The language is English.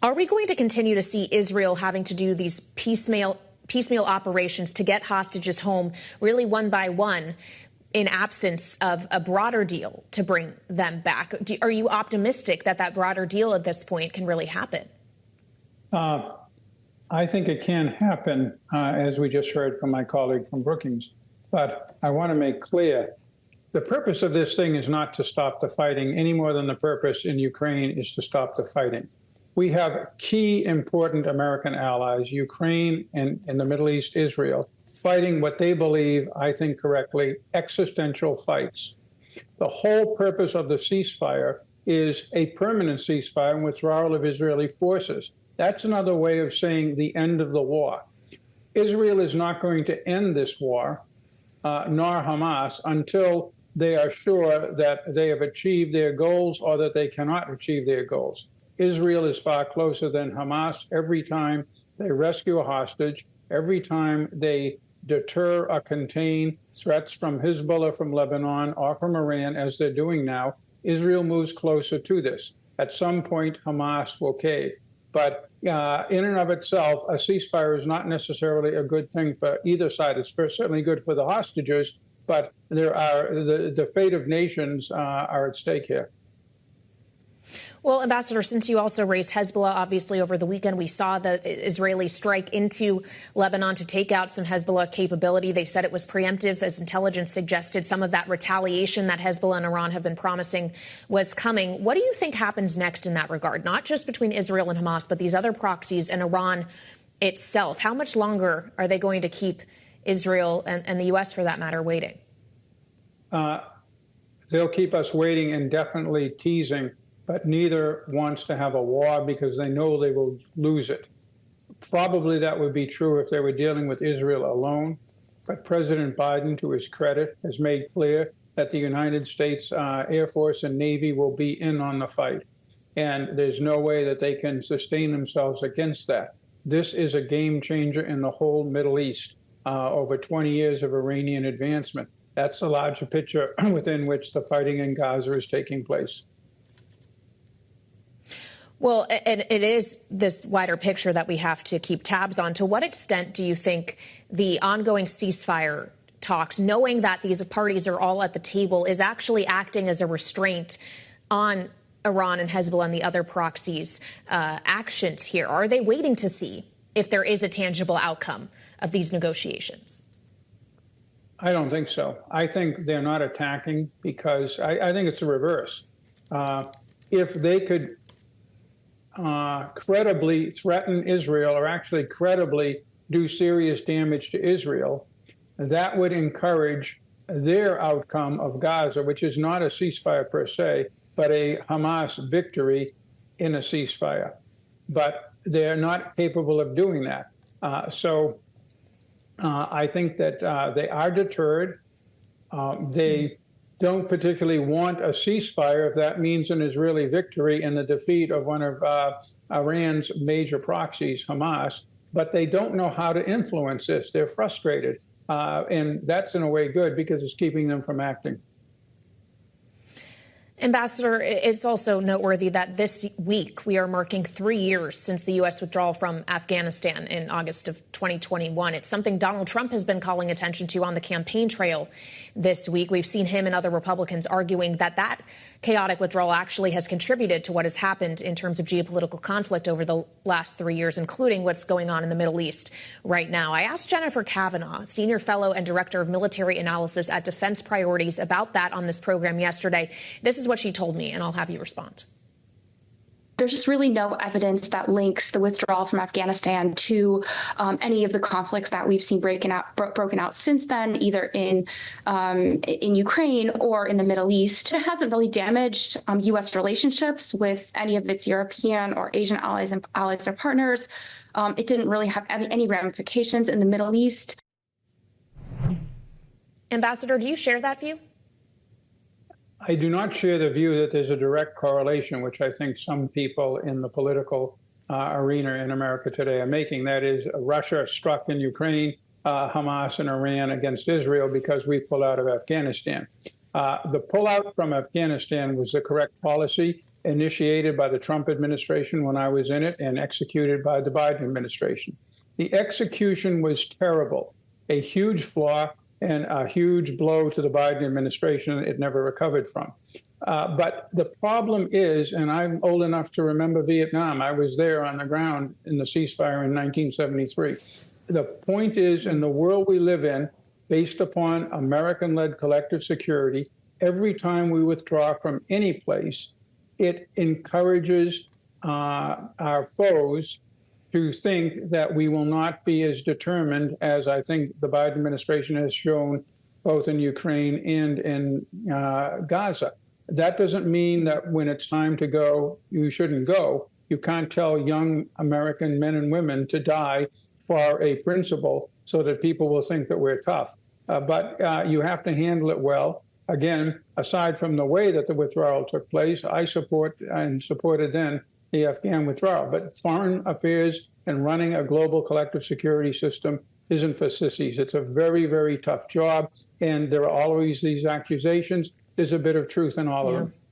Are we going to continue to see Israel having to do these piecemeal operations to get hostages home, really one by one, in absence of a broader deal to bring them back? Are you optimistic that that broader deal at this point can really happen? I think it can happen, as we just heard from my colleague from Brookings. But I want to make clear, the purpose of this thing is not to stop the fighting any more than the purpose in Ukraine is to stop the fighting. We have key important American allies, Ukraine and in the Middle East, Israel, fighting what they believe, I think correctly, existential fights. The whole purpose of the ceasefire is a permanent ceasefire and withdrawal of Israeli forces. That's another way of saying the end of the war. Israel is not going to end this war, nor Hamas, until they are sure that they have achieved their goals or that they cannot achieve their goals. Israel is far closer than Hamas every time they rescue a hostage, every time they deter or contain threats from Hezbollah, from Lebanon, or from Iran, as they're doing now. Israel moves closer to this. At some point, Hamas will cave. But in and of itself, a ceasefire is not necessarily a good thing for either side. It's certainly good for the hostages, but there are the fate of nations are at stake here. Well, Ambassador, since you also raised Hezbollah, obviously over the weekend we saw the Israelis strike into Lebanon to take out some Hezbollah capability. They said it was preemptive, as intelligence suggested. Some of that retaliation that Hezbollah and Iran have been promising was coming. What do you think happens next in that regard? Not just between Israel and Hamas, but these other proxies and Iran itself. How much longer are they going to keep Israel and the U.S., for that matter, waiting? They'll keep us waiting, indefinitely teasing. But neither wants to have a war because they know they will lose it. Probably that would be true if they were dealing with Israel alone. But President Biden, to his credit, has made clear that the United States Air Force and Navy will be in on the fight. And there's no way that they can sustain themselves against that. This is a game changer in the whole Middle East, over 20 years of Iranian advancement. That's the larger picture within which the fighting in Gaza is taking place. Well, and it is this wider picture that we have to keep tabs on. To what extent do you think the ongoing ceasefire talks, knowing that these parties are all at the table, is actually acting as a restraint on Iran and Hezbollah and the other proxies' actions here? Are they waiting to see if there is a tangible outcome of these negotiations? I don't think so. I think they're not attacking because I think it's the reverse. If they could credibly threaten Israel or actually credibly do serious damage to Israel, that would encourage their outcome of Gaza, which is not a ceasefire per se, but a Hamas victory in a ceasefire. But they're not capable of doing that. So I think that they are deterred. They don't particularly want a ceasefire if that means an Israeli victory and the defeat of one of Iran's major proxies, Hamas. But they don't know how to influence this. They're frustrated. And that's in a way good because it's keeping them from acting. Ambassador, it's also noteworthy that this week we are marking 3 years since the U.S. withdrawal from Afghanistan in August of 2021. It's something Donald Trump has been calling attention to on the campaign trail this week. We've seen him and other Republicans arguing that that chaotic withdrawal actually has contributed to what has happened in terms of geopolitical conflict over the last 3 years, including what's going on in the Middle East right now. I asked Jennifer Kavanaugh, Senior Fellow and Director of Military Analysis at Defense Priorities, about that on this program yesterday. This is what she told me, and I'll have you respond. There's just really no evidence that links the withdrawal from Afghanistan to any of the conflicts that we've seen broken out since then, either in Ukraine or in the Middle East. It hasn't really damaged U.S. relationships with any of its European or Asian allies or partners. It didn't really have any ramifications in the Middle East. Ambassador, do you share that view? I do not share the view that there's a direct correlation, which I think some people in the political arena in America today are making. That is, Russia struck in Ukraine, Hamas and Iran against Israel because we pulled out of Afghanistan. The pullout from Afghanistan was the correct policy, initiated by the Trump administration when I was in it and executed by the Biden administration. The execution was terrible, a huge flaw and a huge blow to the Biden administration it never recovered from. But the problem is, and I'm old enough to remember Vietnam, I was there on the ground in the ceasefire in 1973. The point is, in the world we live in, based upon American-led collective security, every time we withdraw from any place, it encourages our foes to think that we will not be as determined as I think the Biden administration has shown both in Ukraine and in Gaza. That doesn't mean that when it's time to go, you shouldn't go. You can't tell young American men and women to die for a principle so that people will think that we're tough. But you have to handle it well. Again, aside from the way that the withdrawal took place, I support and supported then the Afghan withdrawal. But foreign affairs and running a global collective security system isn't for sissies. It's a very, very tough job. And there are always these accusations. There's a bit of truth in all of them.